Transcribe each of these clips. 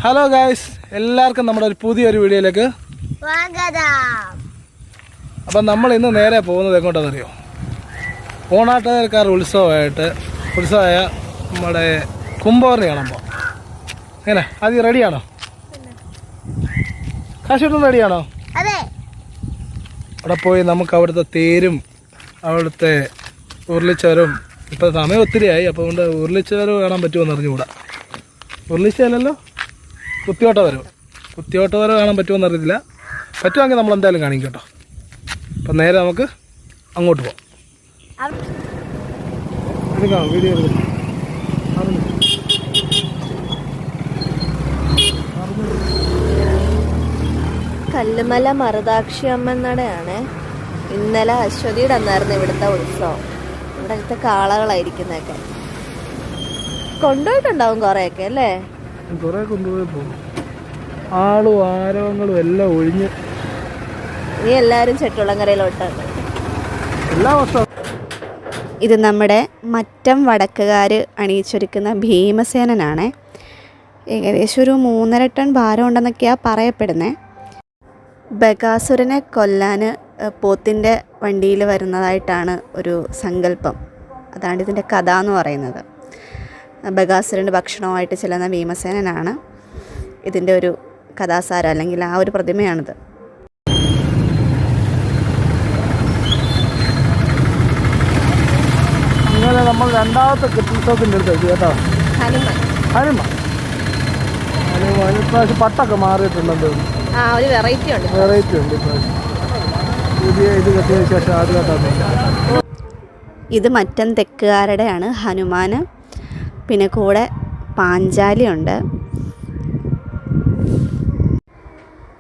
Hello guys, എല്ലാവർക്കും നമ്മുടെ ഒരു പുതിയൊരു വീഡിയോയിലേക്ക് സ്വാഗതം. അപ്പം നമ്മൾ ഇന്ന് നേരെ പോകുന്നത് എങ്ങോട്ടാണെന്നറിയോ? ഓണാട്ടുകാർ ഉത്സവമായ നമ്മുടെ കുംഭോറിന് കാണാൻ പോകാം. എങ്ങനെ ആദ്യം റെഡിയാണോ? കാശിട്ടൊന്നും റെഡിയാണോ? അതെ. അവിടെ പോയി നമുക്ക് അവിടുത്തെ തേരും അവിടുത്തെ ഉരുളിച്ചോരും, ഇപ്പോൾ സമയം ഒത്തിരിയായി, അപ്പോൾ അതുകൊണ്ട് ഉരുളിച്ചോറ് കാണാൻ പറ്റുമോ അറിഞ്ഞുകൂടാ. ഉരുളിച്ചോരല്ലോ, കുത്തിയോട്ട വരവ് കാണാൻ പറ്റുമോ അറിയത്തില്ല. പറ്റുമെങ്കിൽ നമ്മൾ എന്തായാലും കാണിക്കും കേട്ടോ. അപ്പം നേരെ നമുക്ക് അങ്ങോട്ട് പോകാം. എടുക്കാം വീഡിയോ എടുക്കാം. കല്ലുമല മറുതാക്ഷി അമ്മനടയാണ്. ഇന്നലെ അശ്വതിയുടെ അന്നായിരുന്നു ഇവിടുത്തെ ഉത്സവം. ഇവിടുത്തെ കാളകളായിരിക്കുന്നതൊക്കെ കൊണ്ടുപോയിട്ടുണ്ടാവും കുറേയൊക്കെ അല്ലേ? കുറേ കൊണ്ടുപോയി പോകും. ആളും ആരവങ്ങളും എല്ലാം ഒഴിഞ്ഞ് ഇനി എല്ലാവരും ചെട്ടുളങ്ങരയിലോട്ടാണ് എല്ലാ വർഷവും. ഇത് നമ്മുടെ മറ്റം വടക്കുകാർ അണിയിച്ചൊരുക്കുന്ന ഭീമസേനനാണ്. ഏകദേശം ഒരു 3.5 ടൺ ഭാരം ഉണ്ടെന്നൊക്കെയാണ് പറയപ്പെടുന്നത്. ബകാസുരനെ കൊല്ലാൻ പോത്തിൻ്റെ വണ്ടിയിൽ വരുന്നതായിട്ടാണ് ഒരു സങ്കല്പം. അതാണ് ഇതിൻ്റെ കഥ എന്ന് പറയുന്നത്. ബകാസുരൻ്റെ ഭക്ഷണമായിട്ട് ചെല്ലുന്ന ഭീമസേനനാണ് ഇതിൻ്റെ ഒരു കഥാസാരം, അല്ലെങ്കിൽ ആ ഒരു പ്രതിമയാണിത്. അങ്ങനെ നമ്മൾ രണ്ടാമത്തെ ഉത്സവത്തിൻ്റെ അടുത്ത് കേട്ടോ. ഹനുമാൻ ഇപ്രാവശ്യം പട്ടൊക്കെ മാറിയിട്ടുണ്ടെന്ന് തോന്നുന്നു. ഒരു വെറൈറ്റി ഉണ്ട് ഇപ്രാവശ്യം. പുതിയ ഇത് കെട്ടിയ ശേഷം ആദ്യമായിട്ടാണ്. ഇത് മറ്റം തെക്കുകാരുടെയാണ് ഹനുമാൻ. പിന്നെ കൂടെ പാഞ്ചാലിയുണ്ട്.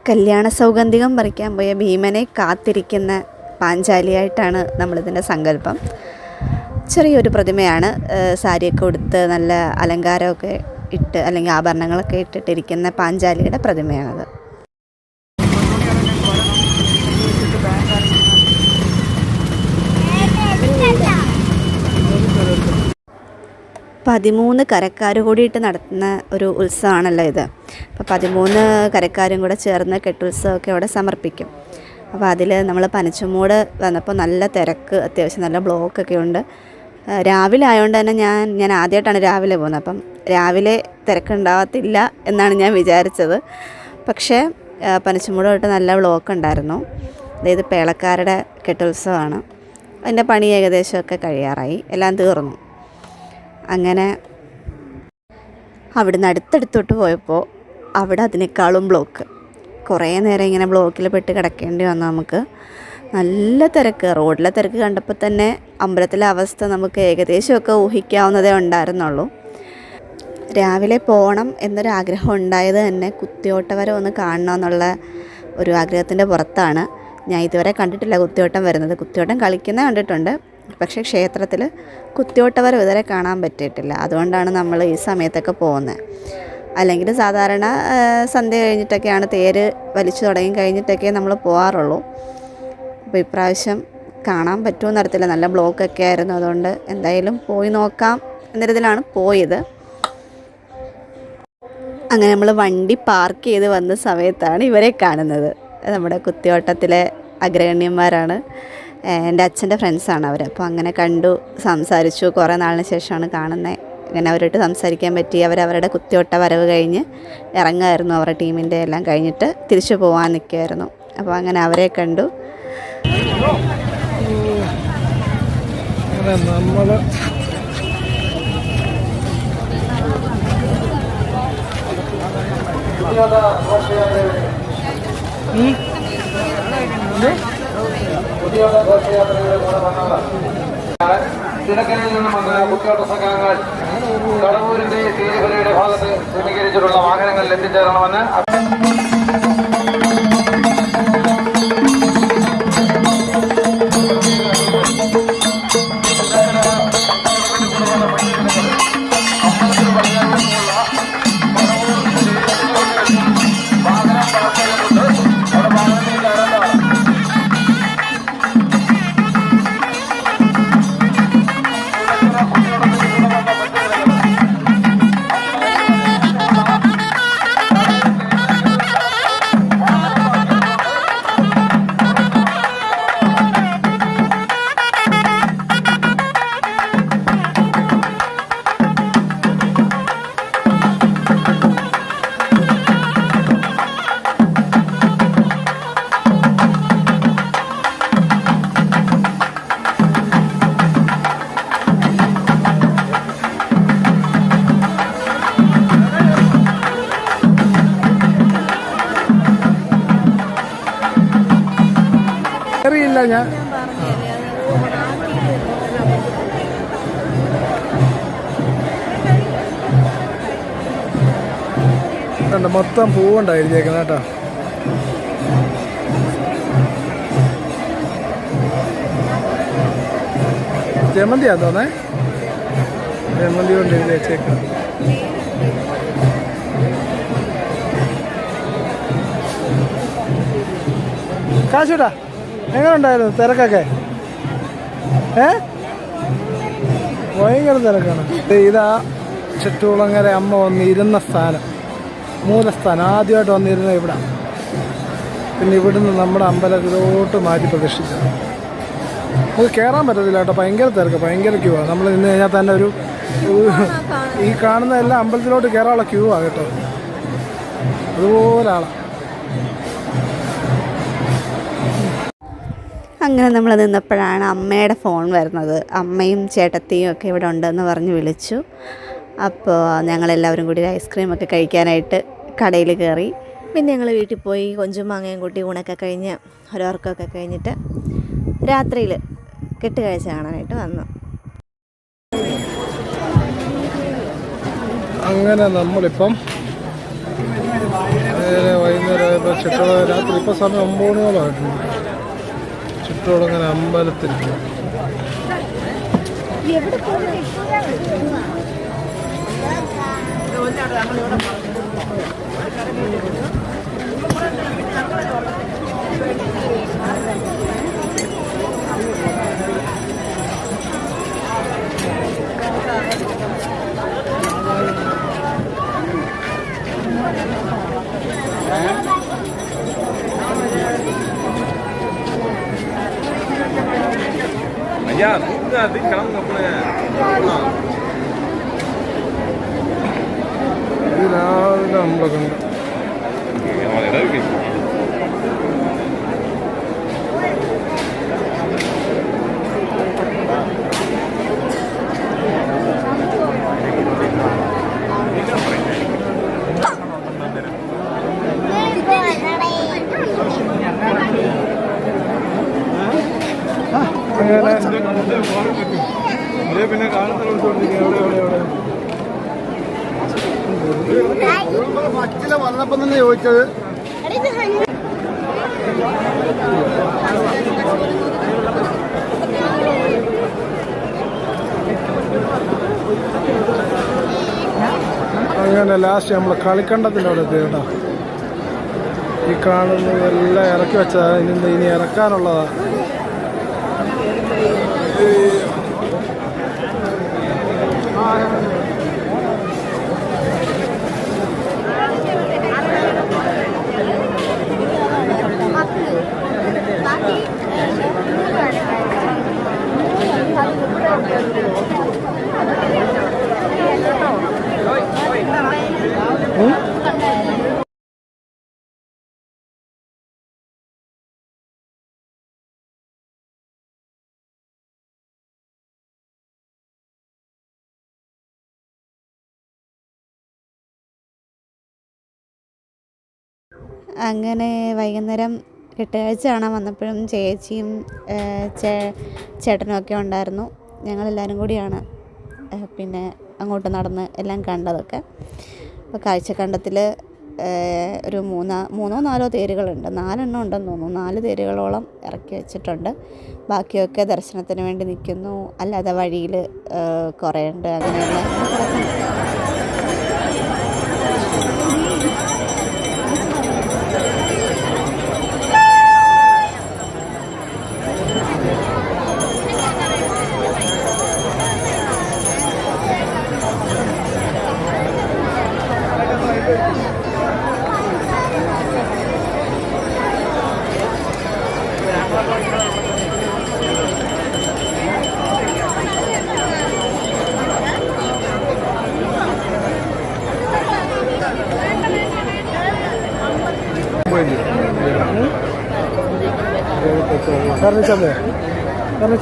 കല്യാണ സൗഗന്ധികം പറിക്കാൻ പോയ ഭീമനെ കാത്തിരിക്കുന്ന പാഞ്ചാലിയായിട്ടാണ് നമ്മളിതിൻ്റെ സങ്കല്പം. ചെറിയൊരു പ്രതിമയാണ്. സാരിയൊക്കെ ഉടുത്ത് നല്ല അലങ്കാരമൊക്കെ ഇട്ട്, അല്ലെങ്കിൽ ആഭരണങ്ങളൊക്കെ ഇട്ടിട്ടിരിക്കുന്ന പാഞ്ചാലിയുടെ പ്രതിമയാണത്. പതിമൂന്ന് കരക്കാർ കൂടിയിട്ട് നടത്തുന്ന ഒരു ഉത്സവമാണല്ലോ ഇത്. അപ്പോൾ 13 കരക്കാരും കൂടെ ചേർന്ന് കെട്ടുത്സവമൊക്കെ അവിടെ സമർപ്പിക്കും. അപ്പോൾ അതിൽ നമ്മൾ പനച്ചുമൂട് വന്നപ്പോൾ നല്ല തിരക്ക്, അത്യാവശ്യം നല്ല ബ്ലോക്കൊക്കെ ഉണ്ട്. രാവിലെ ആയതുകൊണ്ട് തന്നെ ഞാൻ ആദ്യമായിട്ടാണ് രാവിലെ പോകുന്നത്. അപ്പം രാവിലെ തിരക്കുണ്ടാകത്തില്ല എന്നാണ് ഞാൻ വിചാരിച്ചത്. പക്ഷേ പനച്ചുമൂട് തൊട്ട് നല്ല ബ്ലോക്ക് ഉണ്ടായിരുന്നു. അതായത് പേളക്കാരുടെ കെട്ടുത്സവമാണ്. അതിൻ്റെ പണി ഏകദേശമൊക്കെ കഴിയാറായി, എല്ലാം തീർന്നു. അങ്ങനെ അവിടുന്ന് അടുത്തടുത്തോട്ട് പോയപ്പോൾ അവിടെ അതിനേക്കാളും ബ്ലോക്ക്. കുറേ നേരം ഇങ്ങനെ ബ്ലോക്കിൽ പെട്ട് കിടക്കേണ്ടി വന്നു നമുക്ക്. നല്ല തിരക്ക്, റോഡിലെ തിരക്ക് കണ്ടപ്പോൾ തന്നെ അമ്പലത്തിലെ അവസ്ഥ നമുക്ക് ഏകദേശമൊക്കെ ഊഹിക്കാവുന്നതേ ഉണ്ടായിരുന്നുള്ളൂ. രാവിലെ പോകണം എന്നൊരാഗ്രഹം ഉണ്ടായത് തന്നെ കുത്തിയോട്ടവരെ ഒന്ന് കാണണമെന്നുള്ള ഒരു ആഗ്രഹത്തിൻ്റെ പുറത്താണ്. ഞാൻ ഇതുവരെ കണ്ടിട്ടില്ല കുത്തിയോട്ടം വരുന്നത്. കുത്തിയോട്ടം കളിക്കുന്നത് കണ്ടിട്ടുണ്ട്, പക്ഷേ ക്ഷേത്രത്തിൽ കുത്തിയോട്ടവരെ ഇതുവരെ കാണാൻ പറ്റിയിട്ടില്ല. അതുകൊണ്ടാണ് നമ്മൾ ഈ സമയത്തൊക്കെ പോകുന്നത്. അല്ലെങ്കിൽ സാധാരണ സന്ധ്യ കഴിഞ്ഞിട്ടൊക്കെയാണ്, തേര് വലിച്ചു തുടങ്ങി കഴിഞ്ഞിട്ടൊക്കെ നമ്മൾ പോകാറുള്ളൂ. അപ്പോൾ ഇപ്രാവശ്യം കാണാൻ പറ്റുമെന്ന് അറിയത്തില്ല. നല്ല ബ്ലോക്കൊക്കെ ആയിരുന്നു. അതുകൊണ്ട് എന്തായാലും പോയി നോക്കാം എന്നൊരിതിലാണ് പോയത്. അങ്ങനെ നമ്മൾ വണ്ടി പാർക്ക് ചെയ്ത് വന്ന സമയത്താണ് ഇവരെ കാണുന്നത്. നമ്മുടെ കുത്തിയോട്ടത്തിലെ അഗ്രഗണ്യന്മാരാണ്. എൻ്റെ അച്ഛൻ്റെ ഫ്രണ്ട്സാണ് അവർ. അപ്പോൾ അങ്ങനെ കണ്ടു, സംസാരിച്ചു. കുറേ നാളിന് ശേഷമാണ് കാണുന്നത്. അങ്ങനെ അവരോട്ട് സംസാരിക്കാൻ പറ്റി. അവരവരുടെ കുത്തിയോട്ട വരവ് കഴിഞ്ഞ് ഇറങ്ങുമായിരുന്നു. അവരുടെ ടീമിൻ്റെ എല്ലാം കഴിഞ്ഞിട്ട് തിരിച്ചു പോകാൻ നിൽക്കുമായിരുന്നു. അപ്പോൾ അങ്ങനെ അവരെ കണ്ടു. നമ്മൾ തിരക്കനിൽ നിന്നും വന്ന കുത്തിയോട്ട സംഘങ്ങൾ കടവൂരിന്റെ തീരുവലയുടെ ഭാഗത്ത് ക്രമീകരിച്ചിട്ടുള്ള വാഹനങ്ങളിൽ എത്തിച്ചേരണമെന്ന് ഞാൻ കണ്ട മൊത്തം പൂവുണ്ടായിരിക്കും കേട്ടോ. ജമന്തിയാ തോന്നേ, ജമന്തി കൊണ്ട് എഴുതി വെച്ചേക്കാം. കാശൂട്ടാ എങ്ങനെ ഉണ്ടായിരുന്നു തിരക്കൊക്കെ? ഭയങ്കര തിരക്കാണ്. ഇതാ ചുറ്റുകുളങ്ങര അമ്മ വന്നിരുന്ന സ്ഥാനം, മൂലസ്ഥാനം. ആദ്യമായിട്ട് വന്നിരുന്ന ഇവിടെ. പിന്നെ ഇവിടുന്ന് നമ്മുടെ അമ്പലത്തിലോട്ട് മാറ്റി പ്രതിഷ്ഠിച്ചത്. നമുക്ക് കയറാൻ പറ്റത്തില്ല കേട്ടോ, ഭയങ്കര തിരക്ക്, ഭയങ്കര ക്യൂ ആണ്. നമ്മൾ നിന്ന് കഴിഞ്ഞാൽ തന്നെ ഒരു ഈ കാണുന്ന എല്ലാം അമ്പലത്തിലോട്ട് കയറാനുള്ള ക്യൂ ആണ് കേട്ടോ, അതുപോലെ ആളാണ്. അങ്ങനെ നമ്മൾ നിന്നപ്പോഴാണ് അമ്മയുടെ ഫോൺ വരുന്നത്. അമ്മയും ചേട്ടത്തിയും ഒക്കെ ഇവിടെ ഉണ്ടെന്ന് പറഞ്ഞ് വിളിച്ചു. അപ്പോൾ ഞങ്ങളെല്ലാവരും കൂടി ഐസ്ക്രീമൊക്കെ കഴിക്കാനായിട്ട് കടയിൽ കയറി. പിന്നെ ഞങ്ങൾ വീട്ടിൽ പോയി കൊഞ്ചും മാങ്ങയും കൂട്ടി ഊണൊക്കെ കഴിഞ്ഞ് ഒരോർക്കൊക്കെ കഴിഞ്ഞിട്ട് രാത്രിയിൽ കെട്ടുകാഴ്ച കാണാനായിട്ട് വന്നു. അങ്ങനെ നമ്മളിപ്പം വൈകുന്നേരം ചുറ്റോളം രാത്രി ഇപ്പം സമയം 9 മണിയോളമായിട്ടുണ്ട്. ചുറ്റോളങ്ങനെ അമ്പലത്തിൽ ஐயா தூங்காது கிளம்புங்க രാവിലെ അമ്പലമുണ്ട്. പിന്നെ കാണുന്ന വന്നപ്പം തന്നെ ചോദിച്ചത് അങ്ങനെ ലാസ്റ്റ് നമ്മൾ കളിക്കണ്ടത്തിൻ്റെ അവിടെ എത്തി കേട്ടോ. ഈ കാണുന്നതെല്ലാം ഇറക്കി വെച്ചതാണ്, ഇനി ഇറക്കാനുള്ളതാണ്. അങ്ങനെ വൈകുന്നേരം കെട്ടുകാഴ്ച കാണാൻ വന്നപ്പോഴും ചേച്ചിയും ചേട്ടനും ഒക്കെ ഉണ്ടായിരുന്നു. ഞങ്ങളെല്ലാവരും കൂടിയാണ് പിന്നെ അങ്ങോട്ട് നടന്ന് എല്ലാം കണ്ടതൊക്കെ. അപ്പോൾ കാഴ്ചക്കണ്ടത്തിൽ ഒരു മൂന്നോ നാലോ തേരുകളുണ്ട്, 4 എണ്ണം ഉണ്ടെന്ന് തോന്നുന്നു. 4 തേരുകളോളം ഇറക്കി വെച്ചിട്ടുണ്ട്. ബാക്കിയൊക്കെ ദർശനത്തിന് വേണ്ടി നിൽക്കുന്നു, അല്ലാതെ വഴിയിൽ കുറേ ഉണ്ട്. അങ്ങനെയുള്ള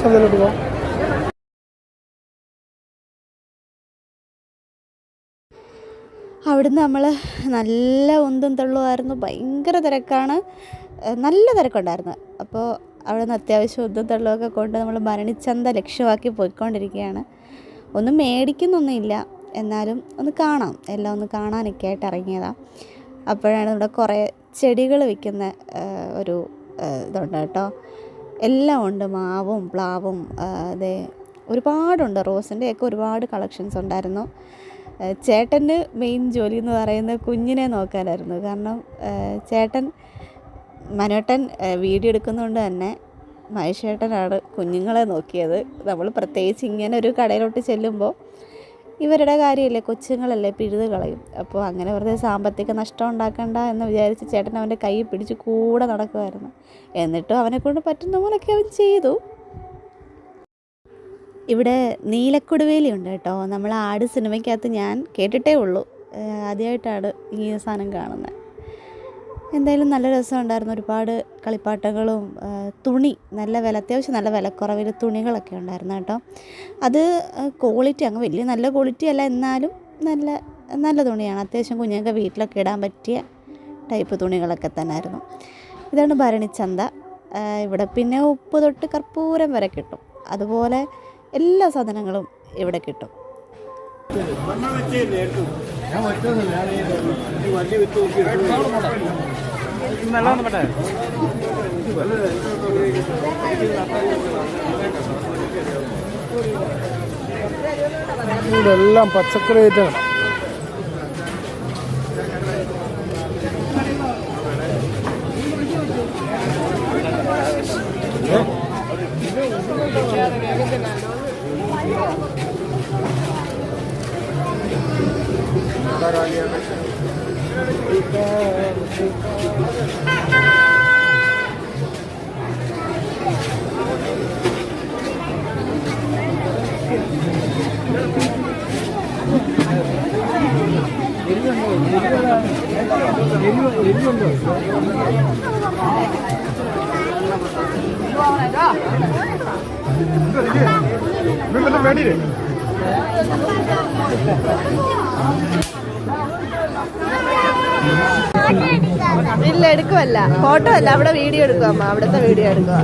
ചന്തയിലോട്ട് പോകാം. അവിടുന്ന് നമ്മൾ നല്ല ഉന്തും തള്ളുമായിരുന്നു. ഭയങ്കര തിരക്കാണ്, നല്ല തിരക്കുണ്ടായിരുന്നു. അപ്പോൾ അവിടെ നിന്ന് അത്യാവശ്യം ഒന്നും തള്ളമൊക്കെ കൊണ്ട് നമ്മൾ ഭരണിച്ചന്ത ലക്ഷ്യമാക്കി പോയിക്കൊണ്ടിരിക്കുകയാണ്. ഒന്നും മേടിക്കുന്നൊന്നുമില്ല, എന്നാലും ഒന്ന് കാണാം, എല്ലാം ഒന്ന് കാണാനൊക്കെ ആയിട്ട് ഇറങ്ങിയതാണ്. അപ്പോഴാണ് ഇവിടെ കുറേ ചെടികൾ വിൽക്കുന്ന ഒരു ഇതുണ്ട് കേട്ടോ. എല്ലാം ഉണ്ട്, മാവും പ്ലാവും അതെ ഒരുപാടുണ്ട്. റോസിൻ്റെയൊക്കെ ഒരുപാട് കളക്ഷൻസ് ഉണ്ടായിരുന്നു. ചേട്ടൻ്റെ മെയിൻ ജോലി എന്ന് പറയുന്നത് കുഞ്ഞിനെ നോക്കാനായിരുന്നു. കാരണം ചേട്ടൻ മനോട്ടൻ വീഡിയോ എടുക്കുന്നതുകൊണ്ട് തന്നെ മഹേഷേട്ടനാണ് കുഞ്ഞുങ്ങളെ നോക്കിയത്. നമ്മൾ പ്രത്യേകിച്ച് ഇങ്ങനെ ഒരു കടയിലോട്ട് ചെല്ലുമ്പോൾ ഇവരുടെ കാര്യമല്ലേ, കൊച്ചുങ്ങളല്ലേ, പിഴുത് കളയും. അപ്പോൾ അങ്ങനെ വെറുതെ സാമ്പത്തിക നഷ്ടം ഉണ്ടാക്കണ്ട എന്ന് വിചാരിച്ച് ചേട്ടൻ അവൻ്റെ കൈ പിടിച്ച് കൂടെ നടക്കുമായിരുന്നു. എന്നിട്ടും അവനെക്കൊണ്ട് പറ്റുന്ന പോലൊക്കെ അവൻ ചെയ്തു. ഇവിടെ നീലക്കൊടുവേലിയുണ്ട് കേട്ടോ. നമ്മൾ ആട് സിനിമയ്ക്കകത്ത് ഞാൻ കേട്ടിട്ടേ ഉള്ളൂ, ആദ്യമായിട്ടാണ് ഈ സാധനം കാണുന്നത്. എന്തായാലും നല്ല രസമുണ്ടായിരുന്നു. ഒരുപാട് കളിപ്പാട്ടങ്ങളും തുണി നല്ല വില, അത്യാവശ്യം നല്ല വിലക്കുറവിൽ തുണികളൊക്കെ ഉണ്ടായിരുന്നു കേട്ടോ. അത് ക്വാളിറ്റി അങ്ങ് വലിയ നല്ല ക്വാളിറ്റി അല്ല, എന്നാലും നല്ല തുണിയാണ്. അത്യാവശ്യം കുഞ്ഞൊക്കെ വീട്ടിലൊക്കെ ഇടാൻ പറ്റിയ ടൈപ്പ് തുണികളൊക്കെ തന്നെ ആയിരുന്നു. ഇതാണ് ഭരണിച്ചന്ത. ഇവിടെ പിന്നെ ഉപ്പ് തൊട്ട് കർപ്പൂരം വരെ കിട്ടും. അതുപോലെ എല്ലാ സാധനങ്ങളും ഇവിടെ കിട്ടും. ഇവിടെ എല്ലാം പച്ചക്കറി ഐറ്റങ്ങൾ. ഇല്ല, എടുക്കുമല്ല, ഫോട്ടോ അല്ല, അവിടെ വീഡിയോ എടുക്കുക അമ്മ, അവിടുത്തെ വീഡിയോ എടുക്കുക.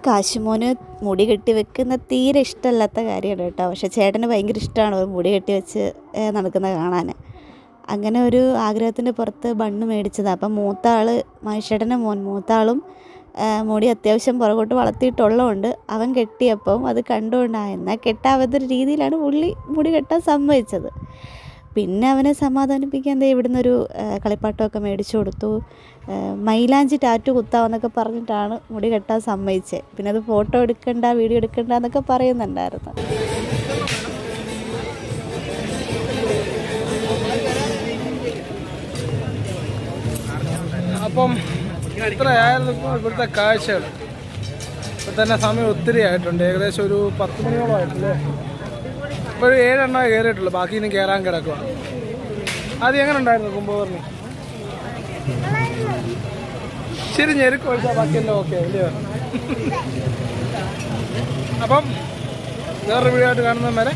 കാശുമോന് മുടി കെട്ടി വെക്കുന്ന തീരെ ഇഷ്ടമല്ലാത്ത കാര്യമാണ് കേട്ടോ. പക്ഷേ ചേട്ടന് ഭയങ്കര ഇഷ്ടമാണ് മുടി കെട്ടി വെച്ച് നടക്കുന്നത് കാണാൻ. അങ്ങനെ ഒരു ആഗ്രഹത്തിൻ്റെ പുറത്ത് ബണ്ണ് മേടിച്ചതാണ്. അപ്പം മൂത്താൾ മഹേഷേട്ടൻ്റെ മോൻ, മൂത്താളും മുടി അത്യാവശ്യം പുറകോട്ട് വളർത്തിയിട്ടുള്ളതുകൊണ്ട് അവൻ കെട്ടിയപ്പം അത് കണ്ടുകൊണ്ടായെന്നാൽ കെട്ടാവാത്തൊരു രീതിയിലാണ് പുള്ളി മുടി കെട്ടാൻ സമ്മതിച്ചത്. പിന്നെ അവനെ സമാധാനിപ്പിക്കാൻ ദേ ഇവിടുന്നൊരു കളിപ്പാട്ടമൊക്കെ മേടിച്ചു കൊടുത്തു. മൈലാഞ്ചി ടാറ്റു കുത്താമെന്നൊക്കെ പറഞ്ഞിട്ടാണ് മുടി കെട്ടാൻ സമ്മതിച്ചത്. പിന്നെ അത് ഫോട്ടോ എടുക്കണ്ട, വീഡിയോ എടുക്കണ്ട എന്നൊക്കെ പറയുന്നുണ്ടായിരുന്നു. അപ്പം ഇത്രയായിരുന്നു ഇവിടുത്തെ കാഴ്ചകൾ. ഇപ്പം തന്നെ സമയം ഒത്തിരി ആയിട്ടുണ്ട്, ഏകദേശം ഒരു 10 മണിയോളം ആയിട്ടില്ലേ. ഇപ്പോൾ ഒരു 7 എണ്ണമേ കയറിയിട്ടുള്ളൂ, ബാക്കി ഇനി കയറാൻ കിടക്കുക. ആദ്യം എങ്ങനെ ഉണ്ടായിരുന്നു കുംഭകർണി? ശരി, ഞെരുക്ക് ഒഴിച്ചാൽ ബാക്കിയെല്ലാം ഓക്കെ അല്ലയോ? അപ്പം വേറൊരു വീഡിയോ ആയിട്ട് കാണുന്നവരെ